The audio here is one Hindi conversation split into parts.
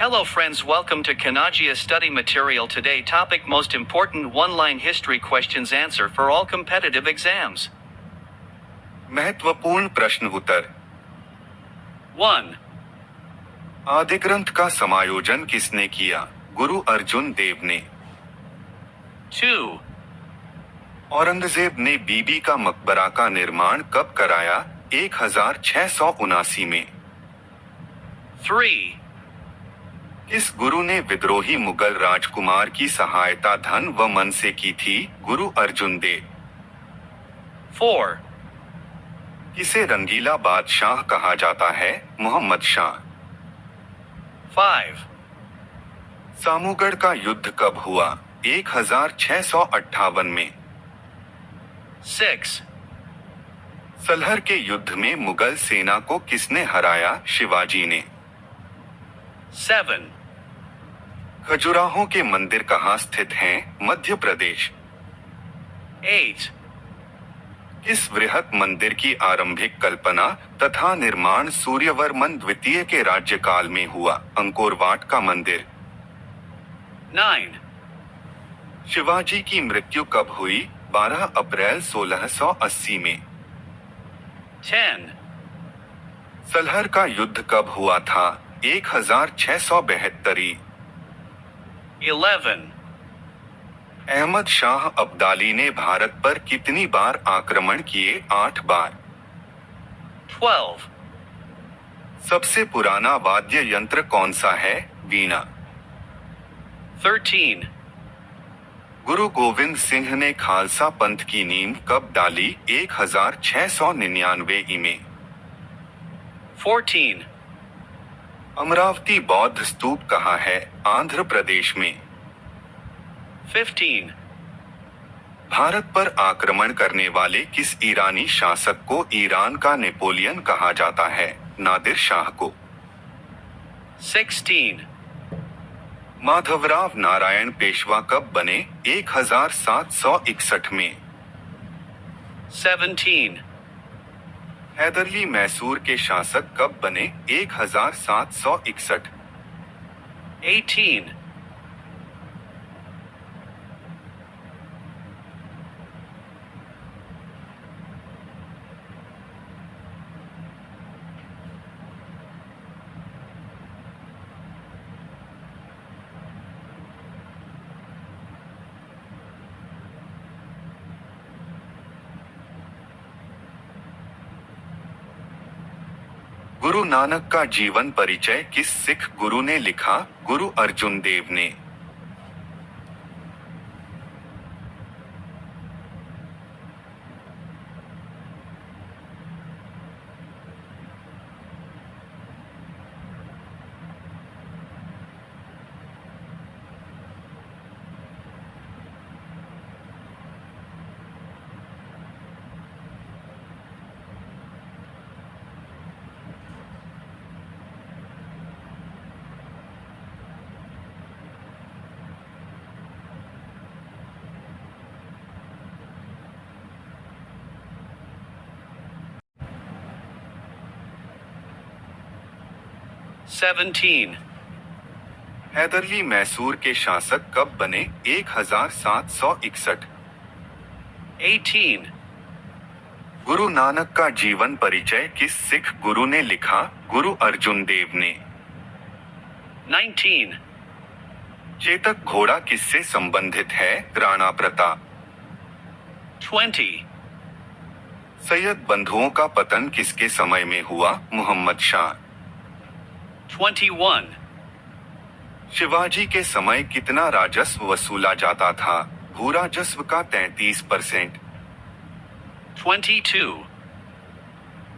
Hello friends, welcome to Kanagia study material. Today topic most important one-line history questions answer for all competitive exams. महत्वपूर्ण प्रश्न उत्तर। 1. आदि ग्रंथ का समायोजन किसने किया? गुरु अर्जुन देव ने। 2. औरंगजेब ने बीबी का मकबरा का निर्माण कब कराया? 1679 में। 3. किस गुरु ने विद्रोही मुगल राजकुमार की सहायता धन व मन से की थी? गुरु अर्जुन देव। 4. किसे रंगीला बादशाह कहा जाता है? मोहम्मद शाह। 5. सामूगढ़ का युद्ध कब हुआ? 1658 में। 6. सलहर के युद्ध में मुगल सेना को किसने हराया? शिवाजी ने। 7. खजुराहो के मंदिर कहाँ स्थित हैं? मध्य प्रदेश। 8. इस वृहत मंदिर की आरंभिक कल्पना तथा निर्माण सूर्यवर्मन द्वितीय के राज्यकाल में हुआ? अंकोरवाट का मंदिर। 9. शिवाजी की मृत्यु कब हुई? 12 अप्रैल 1680 में। 10. सलहर का युद्ध कब हुआ था? 1672। 11. अहमद शाह अब्दाली ने भारत पर कितनी बार आक्रमण किए? 8 बार। 12. सबसे पुराना वाद्य यंत्र कौन सा है? वीणा। 13. गुरु गोविंद सिंह ने खालसा पंथ की नींव कब डाली? 1699 में। 14. अमरावती बौद्ध स्तूप कहाँ है? आंध्र प्रदेश में। 15. भारत पर आक्रमण करने वाले किस ईरानी शासक को ईरान का नेपोलियन कहा जाता है? नादिर शाह को। 16. माधवराव नारायण पेशवा कब बने? 1761 में। 17. हैदरली मैसूर के शासक कब बने? 1761। 18. गुरु नानक का जीवन परिचय किस सिख गुरु ने लिखा? गुरु अर्जुन देव ने। हैदरली मैसूर के शासक कब बने? 1761। 18. गुरु नानक का जीवन परिचय किस सिख गुरु ने लिखा? गुरु अर्जुन देव ने। 19. चेतक घोड़ा किससे संबंधित है? राणा प्रताप। 20. सैयद बंधुओं का पतन किसके समय में हुआ? मोहम्मद शाह। 21. शिवाजी के समय कितना राजस्व वसूला जाता था? भू राजस्व का 33%। 22.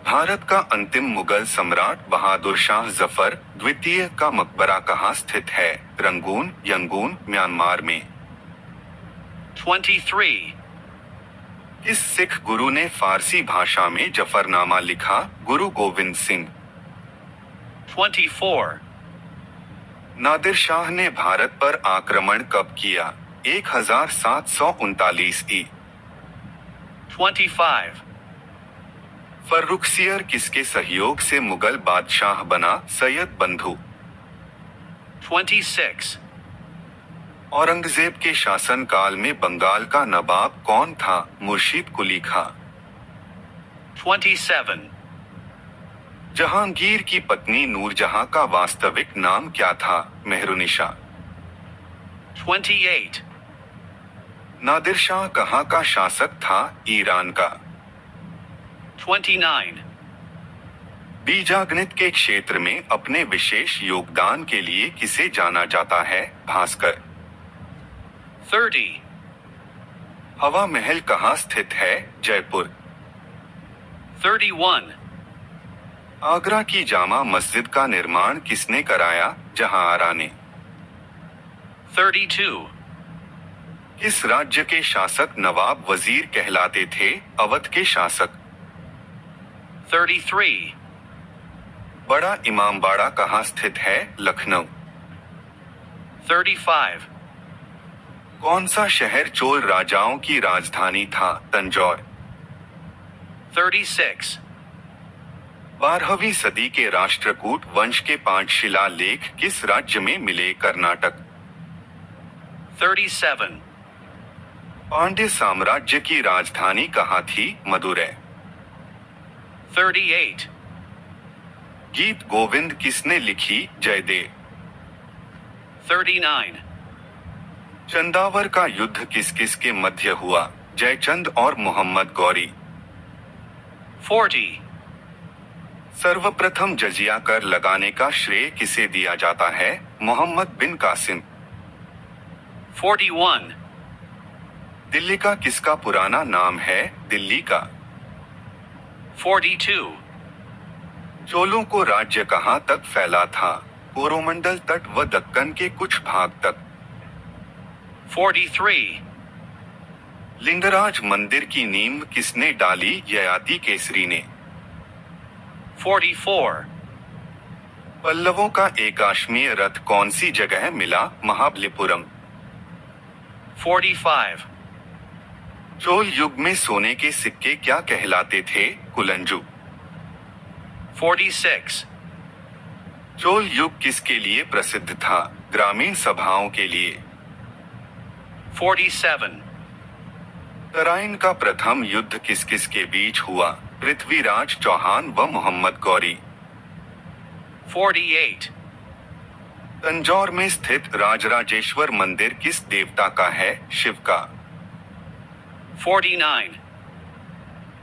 भारत का अंतिम मुगल सम्राट बहादुर शाह जफर द्वितीय का मकबरा कहाँ स्थित है? रंगून, यंगून, म्यांमार में। 23. किस सिख गुरु ने फारसी भाषा में जफरनामा लिखा? गुरु गोविंद सिंह। 24. नादिर शाह ने भारत पर आक्रमण कब किया? 1739 ई। 25. फर्रुखसियर किसके सहयोग से मुगल बादशाह बना? सैयद बंधु। 26. औरंगजेब के शासनकाल में बंगाल का नवाब कौन था? मुर्शीद कुली खां। 27. जहांगीर की पत्नी नूरजहां का वास्तविक नाम क्या था? मेहरुनिशा। 28. नादिर शाह कहाँ का शासक था? ईरान का। 29. बीजागणित के क्षेत्र में अपने विशेष योगदान के लिए किसे जाना जाता है? भास्कर। 30. हवा महल कहाँ स्थित है? जयपुर। 31. आगरा की जामा मस्जिद का निर्माण किसने कराया? जहांआरा ने। 32. किस राज्य के शासक नवाब वजीर कहलाते थे? अवध के शासक। 33. बड़ा इमामबाड़ा कहाँ स्थित है? लखनऊ। 35. कौन सा शहर चोल राजाओं की राजधानी था? तंजौर। 36. 12वीं सदी के राष्ट्रकूट वंश के 5 शिलालेख किस राज्य में मिले? कर्नाटक। 37. पांड्य साम्राज्य की राजधानी कहाँ थी? मदुरै। 38. गीत गोविंद किसने लिखी? जयदेव। 39. चंदावर का युद्ध किस किस के मध्य हुआ? जयचंद और मोहम्मद गौरी। 40. सर्वप्रथम जजिया कर लगाने का श्रेय किसे दिया जाता है? मोहम्मद बिन कासिम। 41. दिल्ली का किसका पुराना नाम है? दिल्ली का। 42. चोलों को राज्य कहाँ तक फैला था? कोरोमंडल तट व दक्कन के कुछ भाग तक। 43. लिंगराज मंदिर की नींव किसने डाली? ययाति केसरी ने। 44. पल्लवों का एकाश्मीय रथ कौन सी जगह मिला? महाबलीपुरम। 45. चोल युग में सोने के सिक्के क्या कहलाते थे? कुलंजू। 46. चोल युग किसके लिए प्रसिद्ध था? ग्रामीण सभाओं के लिए। 47. तराइन का प्रथम युद्ध किस किस के बीच हुआ? पृथ्वीराज चौहान व मोहम्मद गौरी। 48. तंजौर में स्थित राजराजेश्वर मंदिर किस देवता का है? शिव का। 49.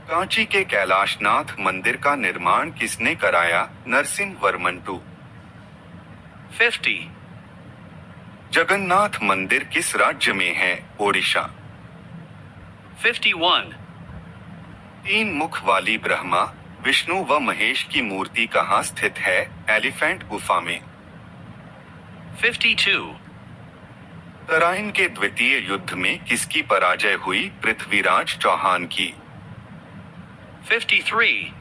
कांची के कैलाशनाथ मंदिर का निर्माण किसने कराया? नरसिंह वर्मन टू। 50. जगन्नाथ मंदिर किस राज्य में है? ओडिशा। 51. 3 मुख वाली ब्रह्मा विष्णु व महेश की मूर्ति कहाँ स्थित है? एलिफेंट गुफा में। 52. तराइन के द्वितीय युद्ध में किसकी पराजय हुई? पृथ्वीराज चौहान की। 53.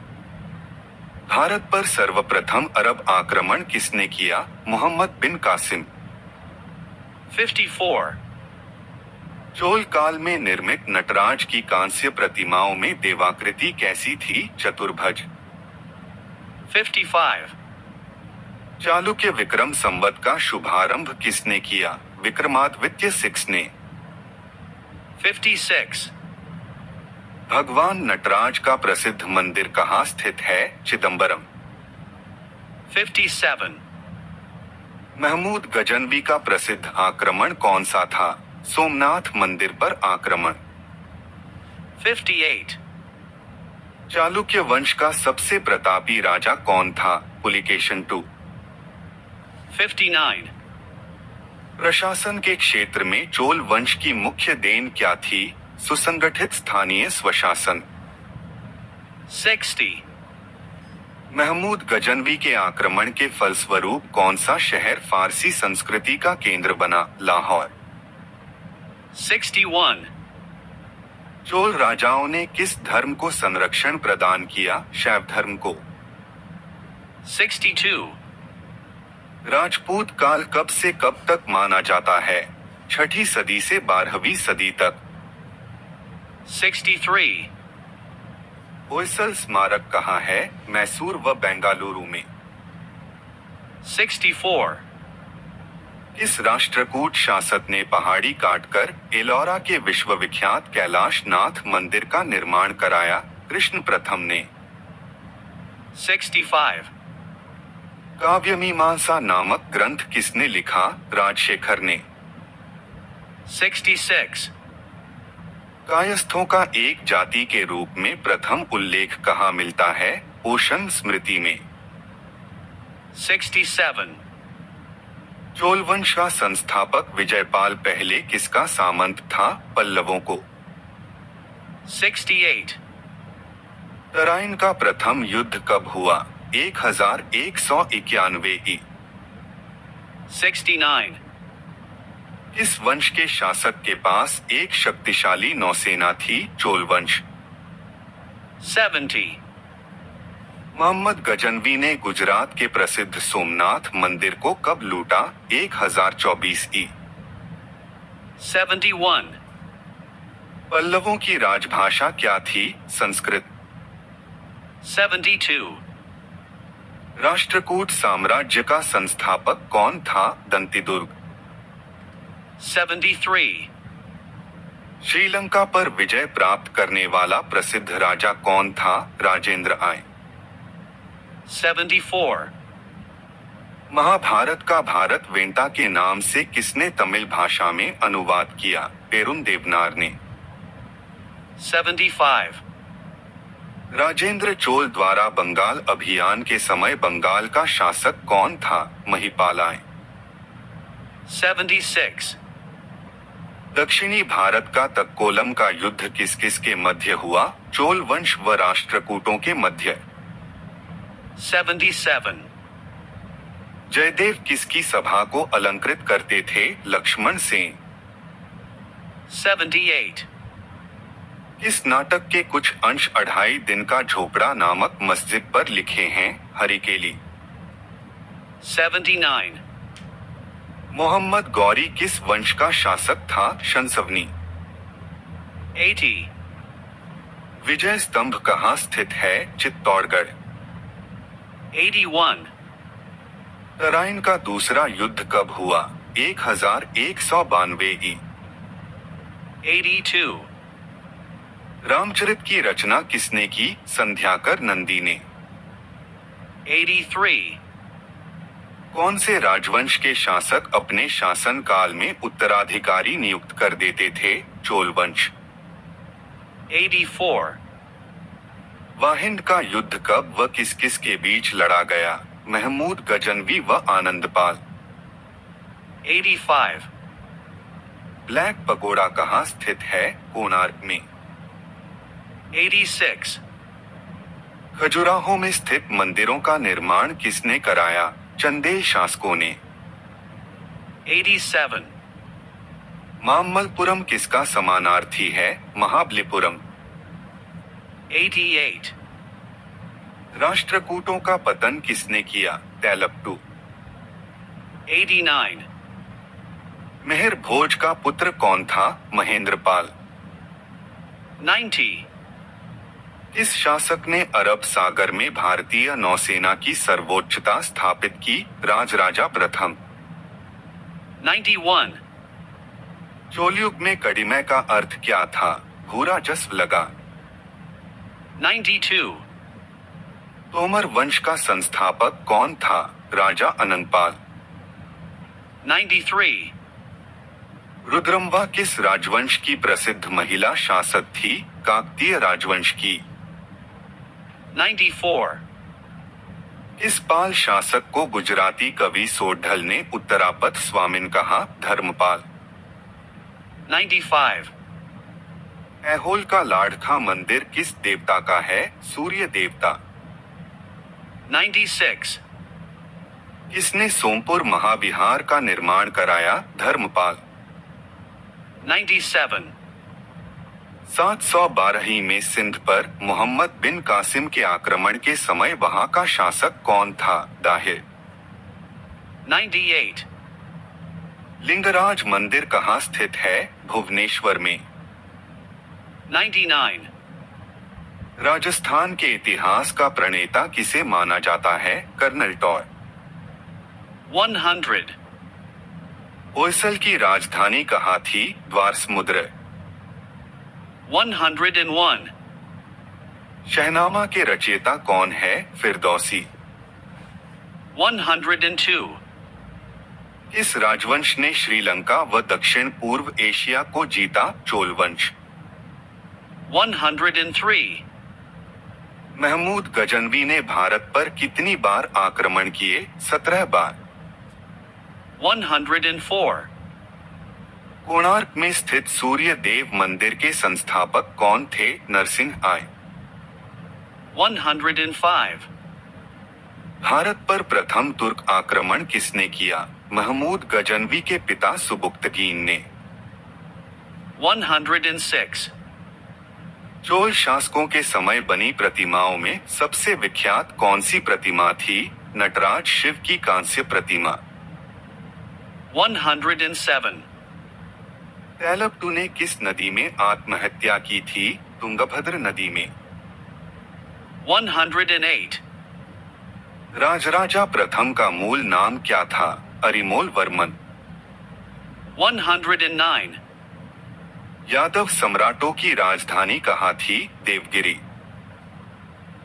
भारत पर सर्वप्रथम अरब आक्रमण किसने किया? मोहम्मद बिन कासिम। 54. चोल काल में निर्मित नटराज की कांस्य प्रतिमाओं में देवाकृति कैसी थी? चतुर्भुज। 55. चालुक्य विक्रम संवत का शुभारंभ किसने किया? विक्रमादित्य 6 ने। 56. भगवान नटराज का प्रसिद्ध मंदिर कहाँ स्थित है? चिदंबरम। 57. महमूद गजनवी का प्रसिद्ध आक्रमण कौन सा था? सोमनाथ मंदिर पर आक्रमण। 58. चालुक्य वंश का सबसे प्रतापी राजा कौन था? पुलिकेशन टू। 59. प्रशासन के क्षेत्र में चोल वंश की मुख्य देन क्या थी? सुसंगठित स्थानीय स्वशासन। 60. महमूद गजनवी के आक्रमण के फलस्वरूप कौन सा शहर फारसी संस्कृति का केंद्र बना? लाहौर। 61. चोल राजाओं ने किस धर्म को संरक्षण प्रदान किया? शैव धर्म को। 62. राजपूत काल कब से कब तक माना जाता है? 6ठी सदी से 12वीं सदी तक। 63. होयसल स्मारक कहाँ है? मैसूर व बेंगालुरु में। 64. इस राष्ट्रकूट शासक ने पहाड़ी काटकर एलोरा के विश्वविख्यात कैलाश नाथ मंदिर का निर्माण कराया? कृष्ण प्रथम ने। 65. काव्यमीमांसा नामक ग्रंथ किसने लिखा? राजशेखर ने। 66. कायस्थों का एक जाति के रूप में प्रथम उल्लेख कहाँ मिलता है? ओशन स्मृति में। 67. चोल वंश का संस्थापक विजयपाल पहले किसका सामंत था? पल्लवों को। 68. तराइन का प्रथम युद्ध कब हुआ? 1191 ई। 69. किस वंश के शासक के पास एक शक्तिशाली नौसेना थी? चोल वंश। 70. मोहम्मद गजनवी ने गुजरात के प्रसिद्ध सोमनाथ मंदिर को कब लूटा? 1024 ई। 71. पल्लवों की राजभाषा क्या थी? संस्कृत। 72. राष्ट्रकूट साम्राज्य का संस्थापक कौन था? दंतिदुर्ग। 73. श्रीलंका पर विजय प्राप्त करने वाला प्रसिद्ध राजा कौन था? राजेंद्र आय। 74. महाभारत का भारत वेंटा के नाम से किसने तमिल भाषा में अनुवाद किया? पेरुन देवनार ने। 75. राजेंद्र चोल द्वारा बंगाल अभियान के समय बंगाल का शासक कौन था? महिपाल आय। 76. दक्षिणी भारत का तक्कोलम का युद्ध किस किस के मध्य हुआ? चोल वंश व राष्ट्रकूटों के मध्य। 77. जयदेव किसकी सभा को अलंकृत करते थे? लक्ष्मण सेन। 78. इस नाटक के कुछ अंश 2.5 दिन का झोपड़ा नामक मस्जिद पर लिखे हैं? हरिकेली। 79. मोहम्मद गौरी किस वंश का शासक था? शंसवनी। 80. विजय स्तंभ कहाँ स्थित है? चित्तौड़गढ़। 81. तराइन का दूसरा युद्ध कब हुआ? 1192 ई। 82. रामचरित की रचना किसने की? संध्याकर नंदी ने। 83. कौन से राजवंश के शासक अपने शासन काल में उत्तराधिकारी नियुक्त कर देते थे? चोल वंश। 84. वाहिंद का युद्ध कब व किस किस के बीच लड़ा गया? महमूद गजनवी व आनंदपाल। 85. ब्लैक पगोड़ा कहाँ स्थित है? कोणार्क में। 86. खजुराहो में स्थित मंदिरों का निर्माण किसने कराया? चंदेल शासकों ने। 87. मामल्लपुरम किसका समानार्थी है? महाबलीपुरम। 88. राष्ट्रकूटों का पतन किसने किया? तैलप्टू। 89. मेहर भोज का पुत्र कौन था? महेंद्रपाल। 90. इस शासक ने अरब सागर में भारतीय नौसेना की सर्वोच्चता स्थापित की? राजराजा प्रथम। 91. चोलयुग में कड़िमै का अर्थ क्या था? भूरा जस्व लगा। 92. तोमर वंश का संस्थापक कौन था? राजा अनंगपाल। 93. रुद्रम्वा किस राजवंश की प्रसिद्ध महिला शासक थी? काकतीय राजवंश की। 94. इस पाल शासक को गुजराती कवि सोढल ने उत्तरापद स्वामिन कहा? धर्मपाल। 95. ऐहोल का लाड़का मंदिर किस देवता का है? सूर्य देवता। 96. किसने सोमपुर महाविहार का निर्माण कराया? धर्मपाल। 97. 712 में सिंध पर मोहम्मद बिन कासिम के आक्रमण के समय वहां का शासक कौन था? दाहिर। 98. लिंगराज मंदिर कहाँ स्थित है? भुवनेश्वर में। 99. राजस्थान के इतिहास का प्रणेता किसे माना जाता है? Colonel toy. 100. होयसल की राजधानी कहाँ थी? द्वार समुद्र। 101. शहनामा के रचयिता कौन है? फिरदौसी। 102. इस राजवंश ने श्रीलंका व दक्षिण पूर्व एशिया को जीता? चोल वंश। 103. महमूद गजनवी ने भारत पर कितनी बार आक्रमण किए? 17 बार। 104. कोणार्क में स्थित सूर्य देव मंदिर के संस्थापक कौन थे? नरसिंह आय। 105. भारत पर प्रथम तुर्क आक्रमण किसने किया? महमूद गजनवी के पिता सुबुक्तगीन ने। 106. चोल शासकों के समय बनी प्रतिमाओं में सबसे विख्यात कौन सी प्रतिमा थी? नटराज शिव की कांस्य प्रतिमा। 107. तैलबटू ने किस नदी में आत्महत्या की थी? तुंगभद्र नदी में। 108. राजराजा प्रथम का मूल नाम क्या था? अरिमोल वर्मन। 109. यादव सम्राटों की राजधानी कहाँ थी? देवगिरी।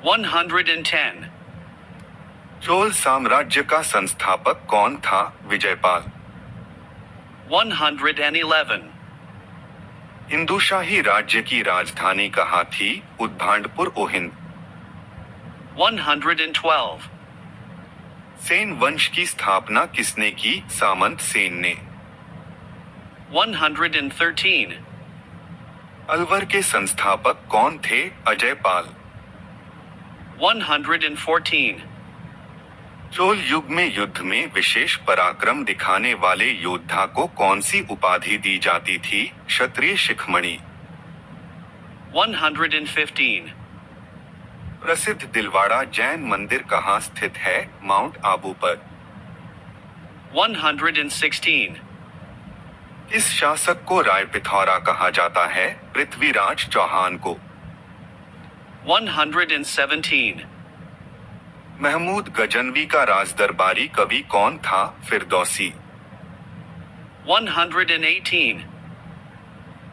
110. चोल साम्राज्य का संस्थापक कौन था? विजयपाल। 111. हिंदूशाही राज्य की राजधानी कहाँ थी? उद्भांडपुर ओहिंद। 112. सेन वंश की स्थापना किसने की? सामंत सेन ने। 113. अलवर के संस्थापक कौन थे? अजयपाल। 114. चोल युग में युद्ध में विशेष पराक्रम दिखाने वाले योद्धा को कौन सी उपाधि दी जाती थी? क्षत्रिय शिखमणि। 115. प्रसिद्ध दिलवाड़ा जैन मंदिर कहाँ स्थित है? माउंट आबू पर। 116. इस शासक को राय पिथौरा कहा जाता है? पृथ्वीराज चौहान को। 117. महमूद गजनवी का राजदरबारी कवि कौन था? फिरदौसी। 118.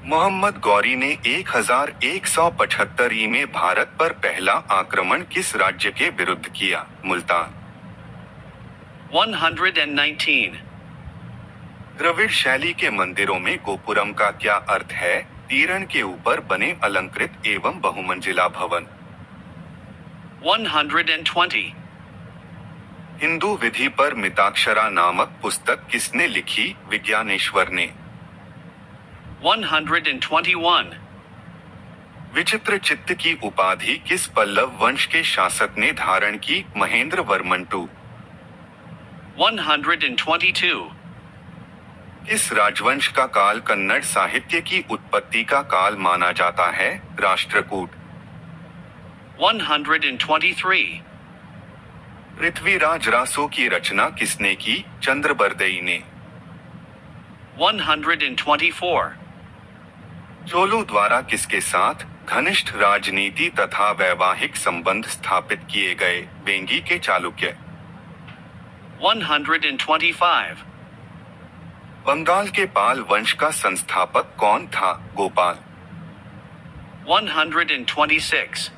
मोहम्मद गौरी ने 1175 ई में भारत पर पहला आक्रमण किस राज्य के विरुद्ध किया? मुल्तान। 119. द्रविड़ शैली के मंदिरों में गोपुरम का क्या अर्थ है? तीरण के ऊपर बने अलंकृत एवं बहुमंजिला भवन। 120. हिंदू विधि पर मिताक्षरा नामक पुस्तक किसने लिखी? विज्ञानेश्वर ने। 121. विचित्र चित्त की उपाधि किस पल्लव वंश के शासक ने धारण की? महेंद्र वर्मन टू। 122. इस राजवंश का काल कन्नड़ साहित्य की उत्पत्ति का काल माना जाता है? राष्ट्रकूट। 123. पृथ्वीराज रासो की रचना किसने की? चंद्रबरदई ने। 124. चोलों द्वारा किसके साथ घनिष्ठ राजनीति तथा वैवाहिक संबंध स्थापित किए गए? वेंगी के चालुक्य। 125. बंगाल के पाल वंश का संस्थापक कौन था? गोपाल। 126.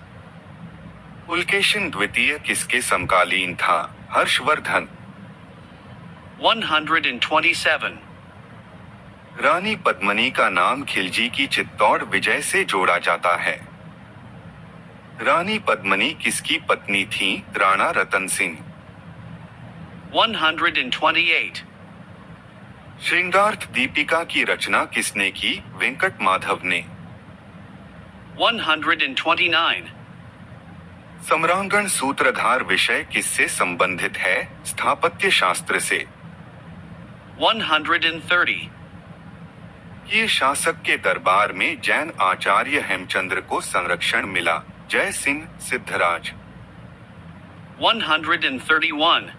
पुलकेशिन द्वितीय किसके समकालीन था? हर्षवर्धन। 127. रानी पद्मिनी का नाम खिलजी की चित्तौड़ विजय से जोड़ा जाता है। रानी पद्मिनी किसकी पत्नी थीं? राणा रतन सिंह। 128. श्रृंगार्थ दीपिका की रचना किसने की? वेंकट माधव ने। 129. सम्रांगण सूत्रधार विषय किससे संबंधित है? स्थापत्य शास्त्र से। 130. ये शासक के दरबार में जैन आचार्य हेमचंद्र को संरक्षण मिला। जय सिंह सिद्धराज। 131.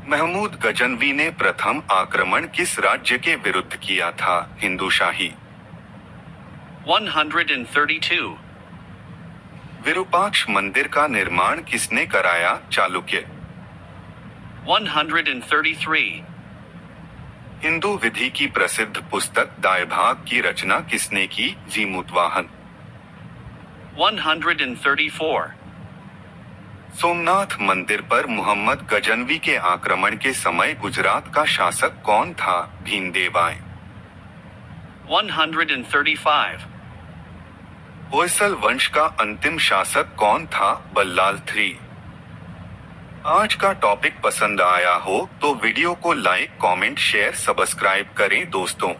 महमूद गजनवी ने प्रथम आक्रमण किस राज्य के विरुद्ध किया था? हिंदूशाही। 132. विरूपाक्ष मंदिर का निर्माण किसने कराया? चालुक्य। 133. हिंदू विधि की प्रसिद्ध पुस्तक दायभाग की रचना किसने की? जीमूतवाहन। 134. सोमनाथ मंदिर पर मोहम्मद गजनवी के आक्रमण के समय गुजरात का शासक कौन था? भीमदेवाय। 135. होयसल वंश का अंतिम शासक कौन था? बल्लाल III। आज का टॉपिक पसंद आया हो तो वीडियो को लाइक, कमेंट, शेयर, सब्सक्राइब करें दोस्तों।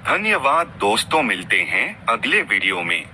धन्यवाद दोस्तों, मिलते हैं अगले वीडियो में।